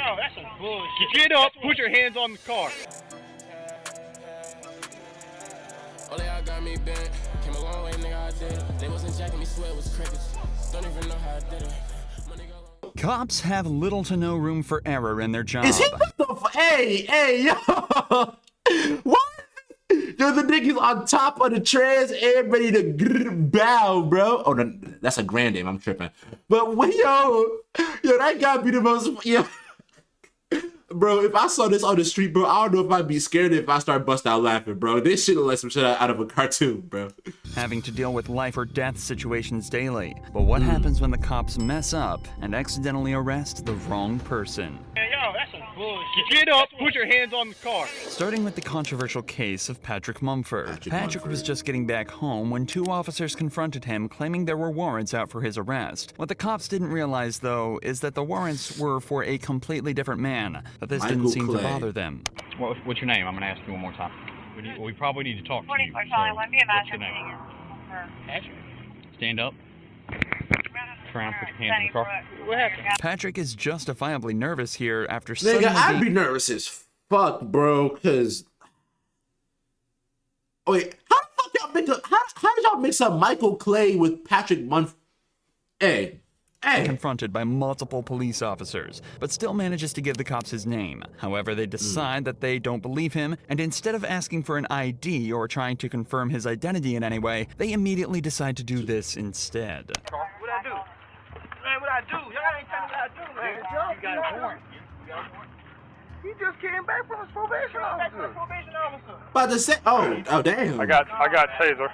yo, that's some bullshit. Get up, put your hands on the car. Only I got me bent. Came a long way, nigga, I did. They wasn't jacking me, sweat was crickets. Don't even know how I did it. Cops have little to no room for error in their job. Is he what the hey, yo. What? Yo, the niggas on top of the trans and ready to bow, bro. Oh, no, that's a grand name. I'm tripping. But yo, that gotta be the most, Bro, if I saw this on the street, bro, I don't know if I'd be scared if I start busting out laughing, bro. This shit look like some shit out of a cartoon, bro. Having to deal with life or death situations daily. But what happens when the cops mess up and accidentally arrest the wrong person? Yo, that's some bullshit. Get up, put your hands on the car. Starting with the controversial case of Patrick Mumford. Patrick was just getting back home when two officers confronted him, claiming there were warrants out for his arrest. What the cops didn't realize, though, is that the warrants were for a completely different man, but this didn't seem to bother them. What's your name? I'm going to ask you one more time. We probably need to talk to you. So what's your name? Patrick. Stand up. Turn around, put your hands in the car. What happened? Patrick is justifiably nervous here after Nigga, I'd be nervous as fuck, bro, because... Wait, how the fuck y'all mix up... How did y'all mix up Michael Clay with Patrick Mumford? Hey. Confronted by multiple police officers, but still manages to give the cops his name. However, they decide that they don't believe him, and instead of asking for an ID or trying to confirm his identity in any way, they immediately decide to do this instead. What I do? Man, what I do? Y'all ain't telling me what I do, man. You got a warrant. He just came back from his probation officer. About to say... Oh, damn. I got taser.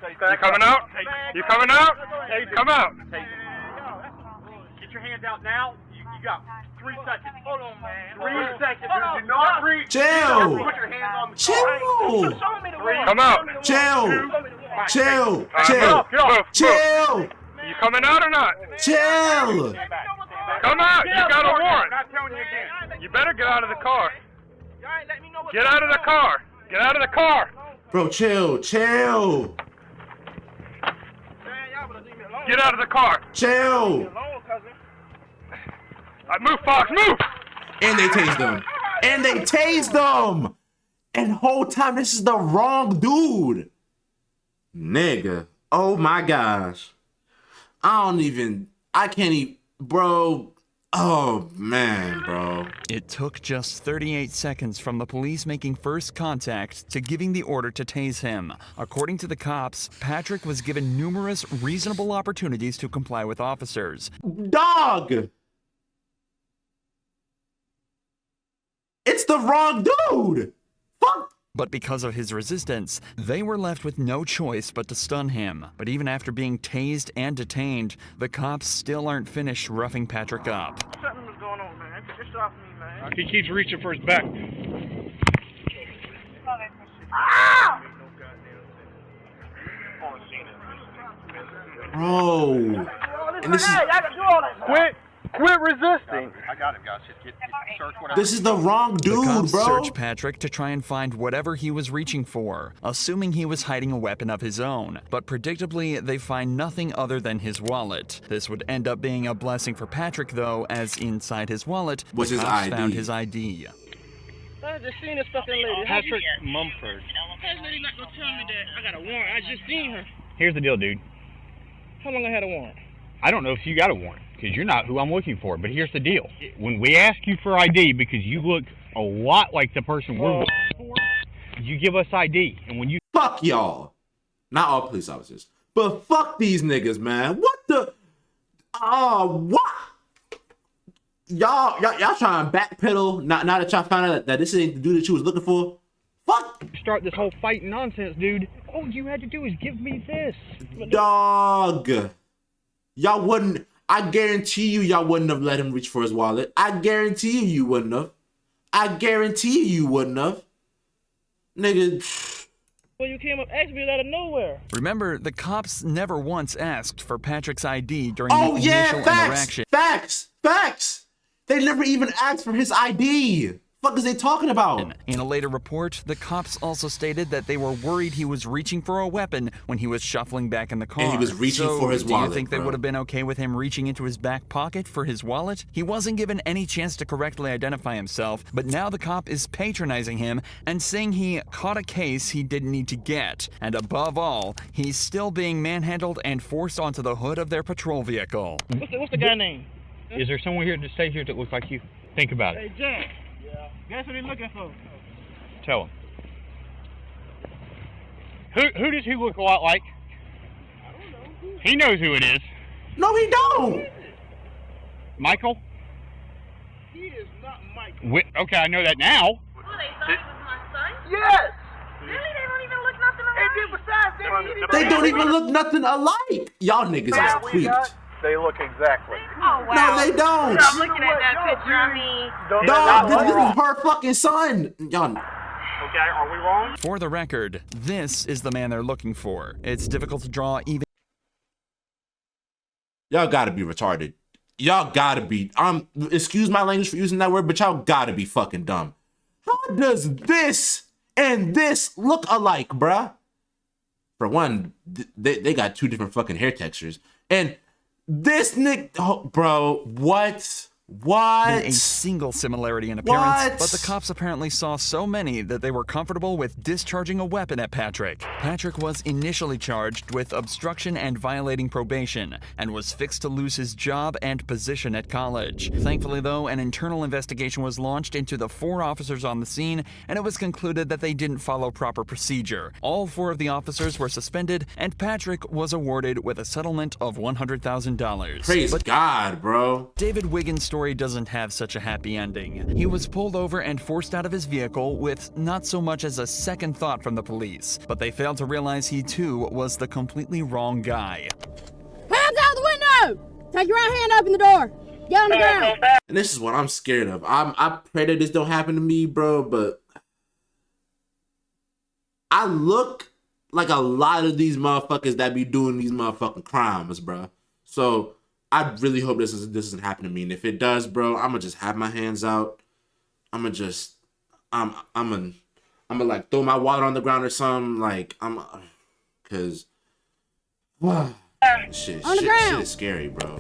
You coming out? You coming out? Hey, come out. Get your hands out now. You got 3 seconds. Hold on, man. 3 seconds. Hold Do not breathe. Chill. Put your hands on the Chill. Show me the warrant. Come out. Chill. You coming out or not? Chill. Come out. You got a warrant. I'm not telling you again. You better get out of the car. Y'all ain't let me know what Get out of the car. Get out of the car. Bro, chill. Get out of the car. Chill. Move, Fox, move. And they tased them. And whole time, this is the wrong dude. Nigga. Oh my gosh. I can't even, bro. Oh man, bro. It took just 38 seconds from the police making first contact to giving the order to tase him. According to the cops, Patrick was given numerous reasonable opportunities to comply with officers. Dog. It's the wrong dude. Fuck. But because of his resistance, they were left with no choice but to stun him. But even after being tased and detained, the cops still aren't finished roughing Patrick up. Something was going on, man. Just off me, man. He keeps reaching for his back. Bro. And this is... Quit resisting. I got him, guys. Just search whatever. This is the wrong The dude, cops bro. searched Patrick to try and find whatever he was reaching for, assuming he was hiding a weapon of his own. But predictably, they find nothing other than his wallet. This would end up being a blessing for Patrick, though, as inside his wallet, Was the his cops ID. found his ID. I just seen this fucking lady. Patrick Mumford. This lady not gonna tell me that I got a warrant. I just seen her. Here's the deal, dude. How long I had a warrant? I don't know if you got a warrant, because you're not who I'm looking for. But here's the deal. When we ask you for ID, because you look a lot like the person we're looking for, you give us ID. And when you... Fuck y'all. Not all police officers. But fuck these niggas, man. What the... what? Y'all trying to backpedal now that y'all found out that this ain't the dude that you was looking for? Fuck. start this whole fighting nonsense, dude, all you had to do is give me this. Dog. Y'all wouldn't... I guarantee y'all wouldn't have let him reach for his wallet. I guarantee you wouldn't have. I guarantee you wouldn't have. Nigga... Well, you came up asked me out of nowhere. Remember, the cops never once asked for Patrick's ID during the initial interaction. Facts! They never even asked for his ID. Fuck is they talking about? In a later report, the cops also stated that they were worried he was reaching for a weapon when he was shuffling back in the car. And he was reaching for his wallet. Do you think they would have been okay with him reaching into his back pocket for his wallet? He wasn't given any chance to correctly identify himself, but now the cop is patronizing him and saying he caught a case he didn't need to get. And above all, he's still being manhandled and forced onto the hood of their patrol vehicle. What's the guy name? Is there someone here to stay here that looks like you? Think about it. Hey, Jack. Yeah. Guess what he's looking for? Tell him. Who does he look a lot like? I don't know. He knows who it is. No, he don't. Michael? He is not Michael. Okay, I know that now. Oh, they thought it was my son? Yes. Really? They don't even look nothing alike? And then besides that, They don't even look nothing alike. Y'all niggas is tweaked. They look exactly. Oh, wow. No, they don't. I'm looking at that picture. I mean... Dog, this is her fucking son. Y'all. Okay, are we wrong? For the record, this is the man they're looking for. It's difficult to draw even... Y'all gotta be retarded. Y'all gotta be, excuse my language for using that word, but y'all gotta be fucking dumb. How does this and this look alike, bruh? For one, they got two different fucking hair textures. And this nigga, oh, bro, what? A single similarity in appearance, What? but the cops apparently saw so many that they were comfortable with discharging a weapon at Patrick. Patrick was initially charged with obstruction and violating probation, and was fixed to lose his job and position at college. Thankfully, though, an internal investigation was launched into the 4 officers on the scene, and it was concluded that they didn't follow proper procedure. All 4 of the officers were suspended, and Patrick was awarded with a settlement of $100,000. Praise God, bro. David Wiggins' story doesn't have such a happy ending. He was pulled over and forced out of his vehicle with not so much as a second thought from the police, but they failed to realize he too was the completely wrong guy. Hands out the window! Take your right hand, open the door. Get on the ground. And this is what I'm scared of. I pray that this don't happen to me, bro, but I look like a lot of these motherfuckers that be doing these motherfucking crimes, bro. So I really hope this doesn't happen to me. And if it does, bro, I'm gonna just have my hands out. I'm gonna like throw my water on the ground or something. Like cause shit is scary, bro.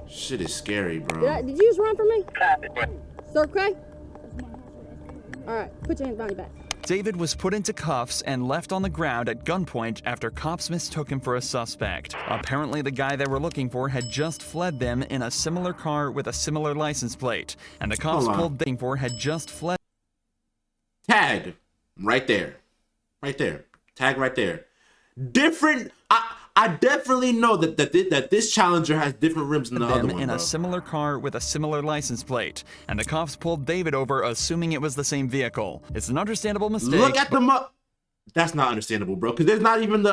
Shit is scary, bro. Did you just run from me? Still okay? Alright, put your hands behind your back. David was put into cuffs and left on the ground at gunpoint after cops mistook him for a suspect. Apparently, the guy they were looking for had just fled them in a similar car with a similar license plate, and the cops had just fled. Tag right there. Tag right there. Different. I definitely know that this Challenger has different rims than the other one, in bro. a similar car with a similar license plate, and the cops pulled David over, assuming it was the same vehicle. It's an understandable mistake. Look at the That's not understandable, bro, because there's not even the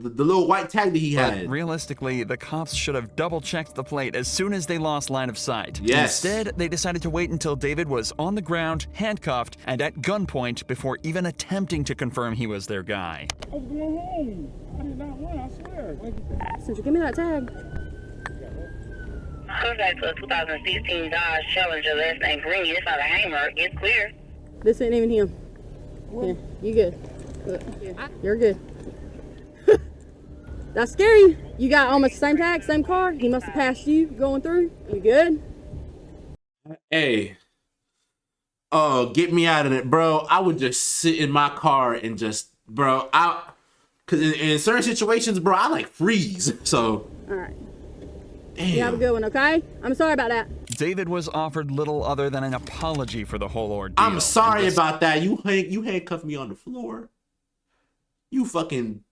little white tag that he had. Realistically, the cops should have double-checked the plate as soon as they lost line of sight. Yes. Instead, they decided to wait until David was on the ground, handcuffed, and at gunpoint before even attempting to confirm he was their guy. I was going home. I did not run, I swear. Since you give me that tag. Contact to a 2016 Dodge Challenger, last name Green. It's not a hammer. It's clear. This ain't even him. Yeah, you good. You're good. That's scary. You got almost the same tag, same car. He must have passed you going through. You good? Hey. Oh, get me out of it, bro. I would just sit in my car and just, bro, because in certain situations, bro, I like freeze. So. All right. Damn. You have a good one, okay? I'm sorry about that. David was offered little other than an apology for the whole ordeal. I'm sorry about that. You handcuffed me on the floor. You fucking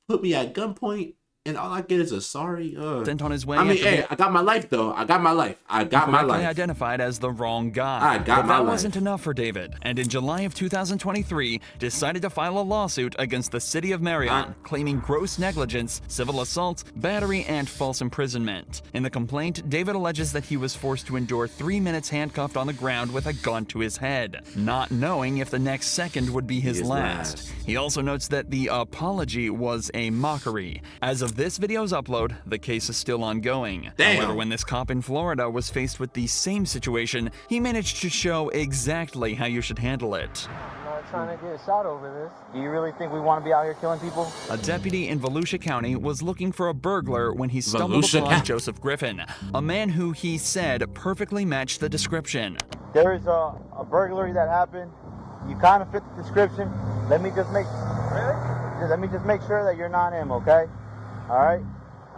put me at gunpoint, and all I get is a sorry. Sent on his way. I mean, hey, I got my life though. I got my life. Identified as the wrong guy. But that wasn't enough for David, and in July of 2023, decided to file a lawsuit against the city of Marion, claiming gross negligence, civil assault, battery, and false imprisonment. In the complaint, David alleges that he was forced to endure 3 minutes handcuffed on the ground with a gun to his head, not knowing if the next second would be his last. He also notes that the apology was a mockery. As of of this video's upload, the case is still ongoing. Damn. However, when this cop in Florida was faced with the same situation, he managed to show exactly how you should handle it. I'm not trying to get shot over this. Do you really think we want to be out here killing people? A deputy in Volusia County was looking for a burglar when he stumbled upon Joseph Griffin, a man who he said perfectly matched the description. There is a burglary that happened. You kind of fit the description. Let me just make sure that you're not him, okay? All right.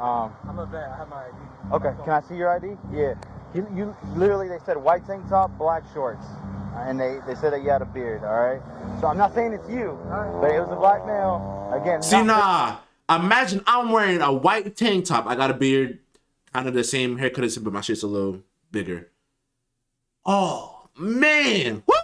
I'm a vet. I have my ID. Okay. Can I see your ID? Yeah. You literally, they said white tank top, black shorts, and they said that you had a beard. All right. So I'm not saying it's you, but it was a black male. Again. See, nah. Imagine I'm wearing a white tank top. I got a beard, kind of the same haircut as him, but my shit's a little bigger. Oh man. Woo!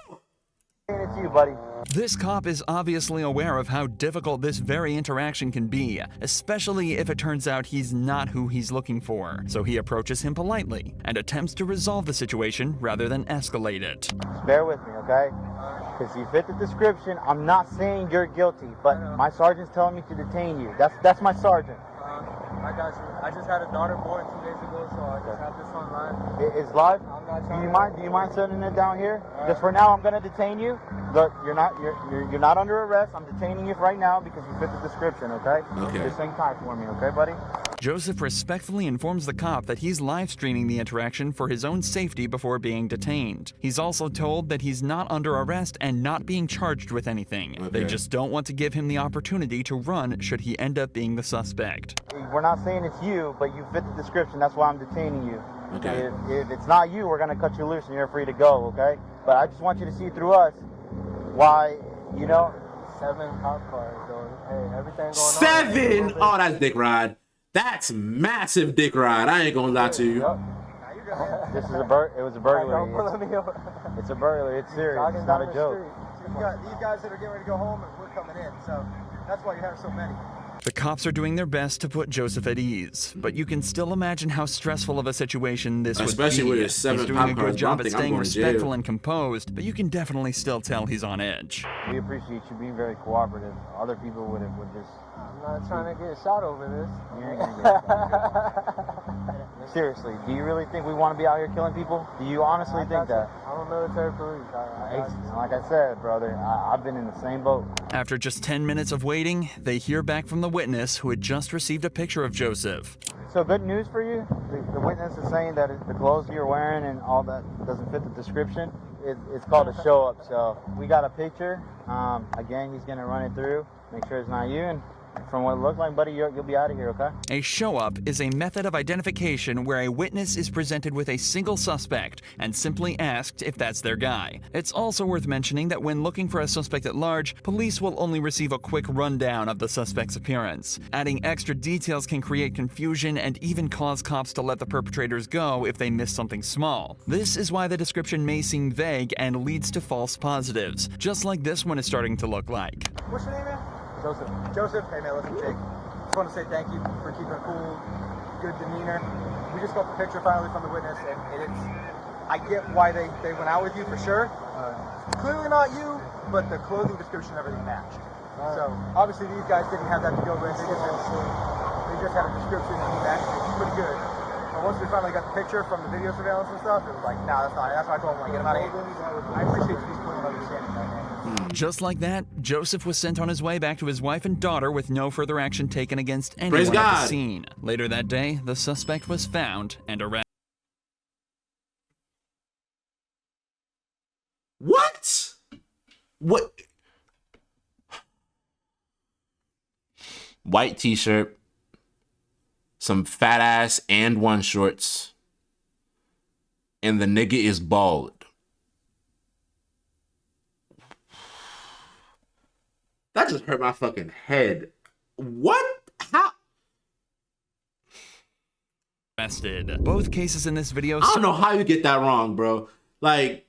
It's you, buddy. This cop is obviously aware of how difficult this very interaction can be, especially if it turns out he's not who he's looking for. So he approaches him politely and attempts to resolve the situation rather than escalate it. Just bear with me, okay? Because you fit the description. I'm not saying you're guilty, but my sergeant's telling me to detain you. That's my sergeant. I got you. I just had a daughter born 2 days ago, so I just have this online. It's live? I'm not trying Do you mind sending it down here? Just for now, I'm gonna detain you. Look, you're not under arrest. I'm detaining you right now because you fit the description, okay? Okay. Just hang tight for me, okay, buddy? Joseph respectfully informs the cop that he's live streaming the interaction for his own safety before being detained. He's also told that he's not under arrest and not being charged with anything. Okay. They just don't want to give him the opportunity to run should he end up being the suspect. We're not saying it's you, but you fit the description. That's why I'm detaining you. Okay. If it's not you, we're gonna cut you loose and you're free to go, okay? But I just want you to see through us why, 7 cop cars, so hey, everything going 7? Oh, that's dick ride. That's massive dick ride. I ain't gonna lie to you. Yep. This is it was a burglary. It's a burglary. It's serious. It's not a joke. You got these guys that are getting ready to go home, and we're coming in, so that's why you have so many. The cops are doing their best to put Joseph at ease, but you can still imagine how stressful of a situation this Especially would be. with his 7 he's doing cop a cars, good job I at think I'm staying going to jail. respectful and composed, but you can definitely still tell he's on edge. We appreciate you being very cooperative. Other people would just. I'm not trying to get shot over this. You ain't gonna get shot. Seriously, do you really think we want to be out here killing people? Do you honestly think that? I'm a military police. Like I said, brother, I've been in the same boat. After just 10 minutes of waiting, they hear back from the witness who had just received a picture of Joseph. So good news for you. The witness is saying that the clothes you're wearing and all that doesn't fit the description. It's called a show up. So we got a picture. Again, he's gonna run it through, make sure it's not you, and from what it looks like, buddy, you'll be out of here, okay? A show-up is a method of identification where a witness is presented with a single suspect and simply asked if that's their guy. It's also worth mentioning that when looking for a suspect at large, police will only receive a quick rundown of the suspect's appearance. Adding extra details can create confusion and even cause cops to let the perpetrators go if they miss something small. This is why the description may seem vague and leads to false positives, just like this one is starting to look like. What's your name, man? Joseph, hey man, listen, Jake. Just want to say thank you for keeping a cool, good demeanor. We just got the picture finally from the witness, and I get why they went out with you for sure. Clearly not you, but the clothing description and everything matched. So obviously these guys didn't have that to go with. They just had a description and he matched it. He's pretty good. But once we finally got the picture from the video surveillance and stuff, it was like, nah, that's not it. That's why I told him, like, get him out of here. I appreciate you just putting understanding that, man. Just like that, Joseph was sent on his way back to his wife and daughter with no further action taken against anyone at the scene. Later that day, the suspect was found and arrested. What? What? White t-shirt, some fat ass and one shorts, and the nigga is bald. That just hurt my fucking head. What? How? Arrested. Both cases in this video. I don't know how you get that wrong, bro. Like,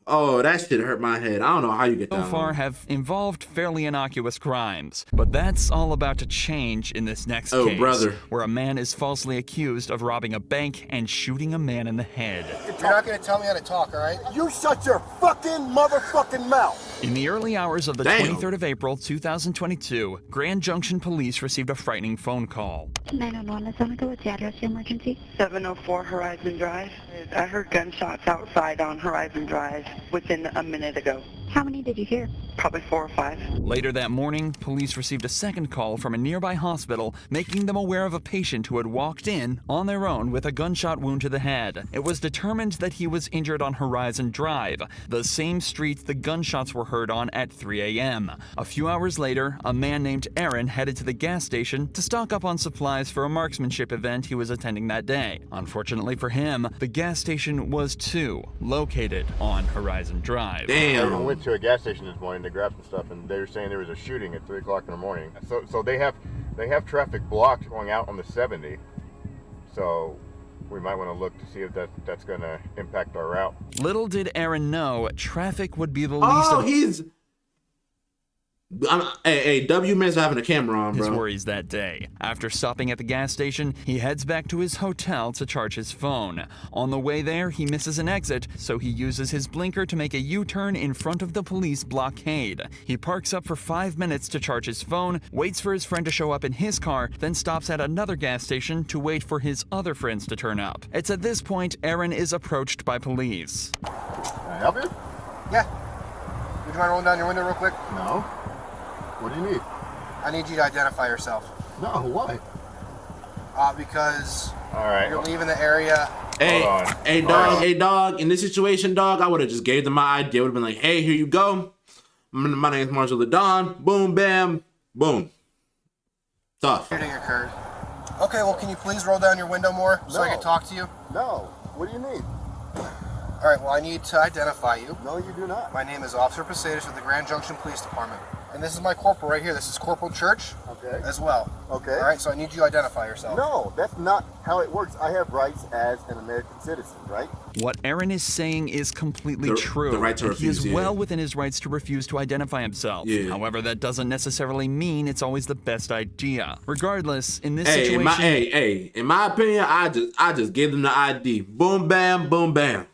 oh, that shit hurt my head. I don't know how you get that wrong. So far have involved fairly innocuous crimes, but that's all about to change in this next case, brother, where a man is falsely accused of robbing a bank and shooting a man in the head. You're not gonna tell me how to talk, all right? You shut your fucking motherfucking mouth. In the early hours of the Damn. 23rd of April, 2022, Grand Junction Police received a frightening phone call. 911, Masonic, what's the address of your emergency? 704 Horizon Drive. I heard gunshots outside on Horizon Drive within a minute ago. How many did you hear? Probably 4 or 5. Later that morning, police received a second call from a nearby hospital, making them aware of a patient who had walked in on their own with a gunshot wound to the head. It was determined that he was injured on Horizon Drive, the same street the gunshots were heard on at 3 a.m. A few hours later, a man named Aaron headed to the gas station to stock up on supplies for a marksmanship event he was attending that day. Unfortunately for him, the gas station was too located on Horizon Drive. Damn. I went to a gas station this morning to grab some stuff, and they were saying there was a shooting at 3 o'clock in the morning. So they have traffic blocked going out on the 70. So we might want to look to see if that's going to impact our route. Little did Aaron know traffic would be the least of Hey, W man's having a camera on, bro. his worries that day. After stopping at the gas station, he heads back to his hotel to charge his phone. On the way there, he misses an exit, so he uses his blinker to make a U-turn in front of the police blockade. He parks up for 5 minutes to charge his phone, waits for his friend to show up in his car, then stops at another gas station to wait for his other friends to turn up. It's at this point Aaron is approached by police. Can I help you? Yeah. Would you mind rolling down your window real quick? No. What do you need? I need you to identify yourself. No, why? Because All right. you're leaving the area. Hey, dog. In this situation, dog, I would have just gave them my idea. I would have been like, hey, here you go. My name is MarsothaDon. Boom, bam, boom. Tough. Shooting occurred. Okay, well, can you please roll down your window more so I can talk to you? No. What do you need? All right, well, I need to identify you. No, you do not. My name is Officer Posadas with the Grand Junction Police Department. And this is my corporal right here. This is Corporal Church as well. Okay. All right, so I need you to identify yourself. No, that's not how it works. I have rights as an American citizen, right? What Aaron is saying is completely true. The right to and he refuse, is well within his rights to refuse to identify himself. Yeah. However, that doesn't necessarily mean it's always the best idea. Regardless, in this situation... in my opinion, I just gave them the ID. Boom, bam, boom, bam.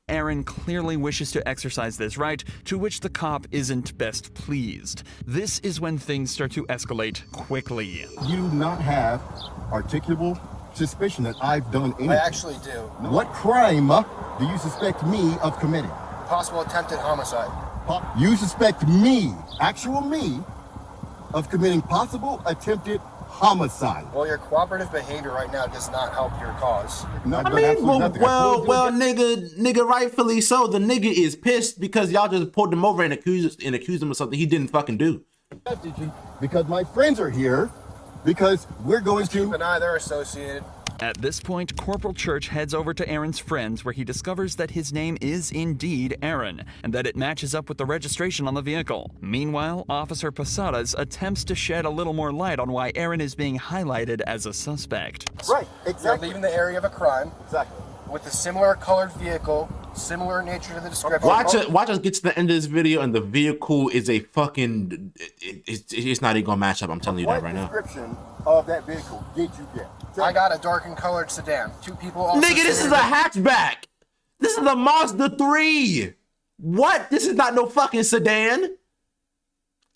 Aaron clearly wishes to exercise this right, to which the cop isn't best pleased. This is when things start to escalate quickly. You do not have articulable suspicion that I've done anything. I actually do. What crime do you suspect me of committing? Possible attempted homicide. You suspect me, actual me, of committing possible attempted homicide. Well, your cooperative behavior right now does not help your cause. No, I mean, well, nigga, rightfully so. The nigga is pissed because y'all just pulled him over and accused him of something he didn't fucking do. Because my friends are here, because we're going to... Keep an eye, they're associated. At this point, Corporal Church heads over to Aaron's friends where he discovers that his name is indeed Aaron, and that it matches up with the registration on the vehicle. Meanwhile, Officer Posadas attempts to shed a little more light on why Aaron is being highlighted as a suspect. Right, exactly. You're leaving the area of a crime. Exactly. With a similar colored vehicle, similar nature to the description. Watch us get to the end of this video, and the vehicle is a fucking... It's not even gonna match up. I'm telling you that right now. What description of that vehicle did you get? I got a dark and colored sedan. 2 people also... Nigga, this is a hatchback. This is a Mazda 3. What? This is not no fucking sedan.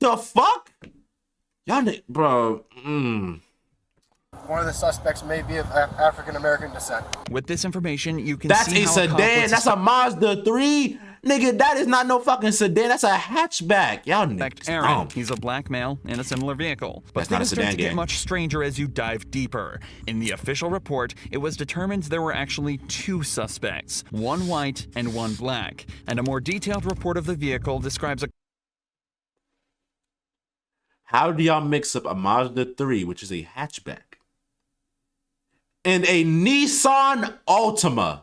The fuck? Y'all, bro. One of the suspects may be of African American descent. With this information, you can That's see a how sedan. That's a Mazda 3. Nigga, that is not no fucking sedan. That's a hatchback. Y'all niggas Aaron. dumb. He's a black male in a similar vehicle. But That's not a things start sedan to get gang. much stranger as you dive deeper. In the official report, it was determined there were actually 2 suspects, one white and one black. And a more detailed report of the vehicle describes a... How do y'all mix up a Mazda 3, which is a hatchback, and a Nissan Altima?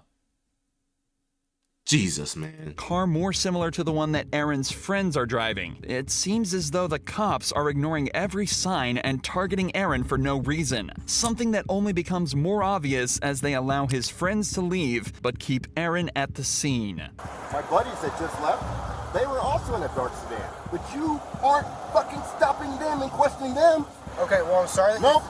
Jesus, man. Car more similar to the one that Aaron's friends are driving. It seems as though the cops are ignoring every sign and targeting Aaron for no reason. Something that only becomes more obvious as they allow his friends to leave, but keep Aaron at the scene. My buddies that just left, they were also in a dark sedan. But you aren't fucking stopping them and questioning them. Okay, well, I'm sorry that Nope.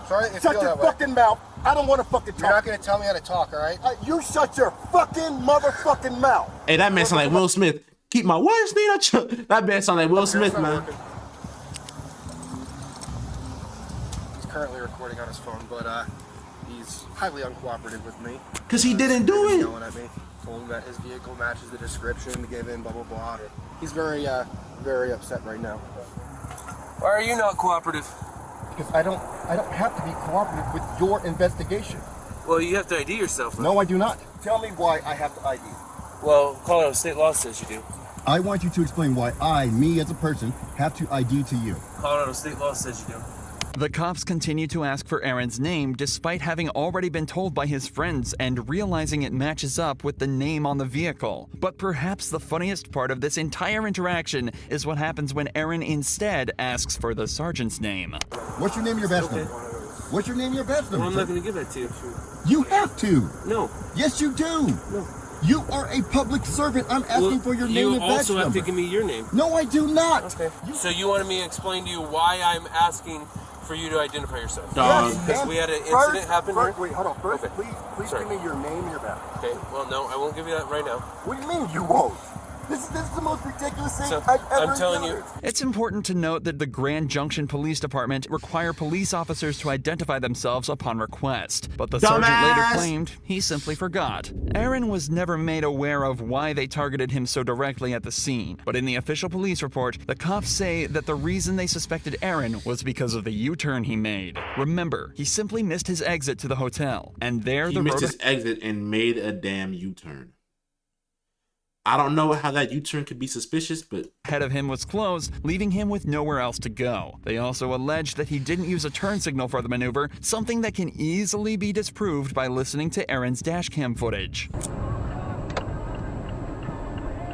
Sorry that you Shut feel your that way. fucking mouth. I don't want to fucking talk. You're not going to tell me how to talk, all right? You shut your fucking motherfucking mouth. Hey, that man sound like Will Smith. Keep my words, Nina. That man sound like Will Smith, man. He's currently recording on his phone, but he's highly uncooperative with me. Cause he didn't do it. Yelling at me. Told him that his vehicle matches the description given, blah blah blah. He's very upset right now. Why are you not cooperative? Because I don't have to be cooperative with your investigation. Well, you have to ID yourself. Though. No, I do not. Tell me why I have to ID. Well, Colorado state law says you do. I want you to explain why me as a person, have to ID to you. Colorado state law says you do. The cops continue to ask for Aaron's name despite having already been told by his friends and realizing it matches up with the name on the vehicle. But perhaps the funniest part of this entire interaction is what happens when Aaron instead asks for the sergeant's name. What's your name and your badge number? What's your name and your badge number? Well, I'm not going to give that to you. You have to. No. Yes, you do. No. You are a public servant. I'm asking for your name and badge number. You also have to give me your name. No, I do not. Okay. So you wanted me to explain to you why I'm asking for you to identify yourself? Dog. Because we had an incident happen here? Wait, hold on. First, okay. please give me your name and your badge. Okay, well, no, I won't give you that right now. What do you mean you won't? This is the most ridiculous thing So, I've ever I'm telling encountered. It's important to note that the Grand Junction Police Department require police officers to identify themselves upon request, but the sergeant later claimed he simply forgot. Aaron was never made aware of why they targeted him so directly at the scene, but in the official police report, the cops say that the reason they suspected Aaron was because of the U-turn he made. Remember, he simply missed his exit to the hotel, and there He missed his exit and made a damn U-turn. I don't know how that U-turn could be suspicious, but ahead of him was closed, leaving him with nowhere else to go. They also alleged that he didn't use a turn signal for the maneuver, something that can easily be disproved by listening to Aaron's dashcam footage.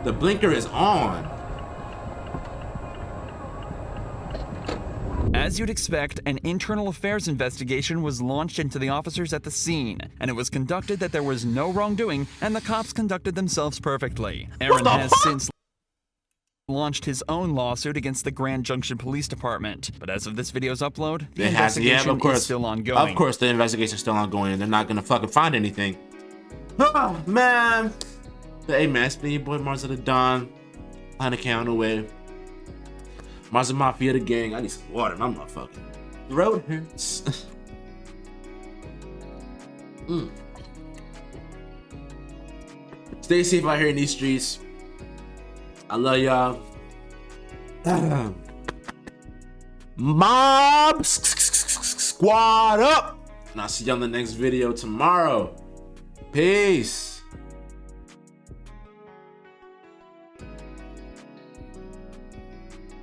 the blinker is on. As you'd expect, an internal affairs investigation was launched into the officers at the scene, and it was conducted that there was no wrongdoing, and the cops conducted themselves perfectly. Aaron has since launched his own lawsuit against the Grand Junction Police Department, but as of this video's upload, the investigation is still ongoing. Of course, the investigation is still ongoing, and they're not gonna fucking find anything. Oh man! Hey man, it's been your boy MarsothaDon, on the count away. Marso Mafia, the gang. I need some water. My motherfucking throat hurts. Stay safe out here in these streets. I love y'all. Mob squad up. And I'll see y'all in the next video tomorrow. Peace.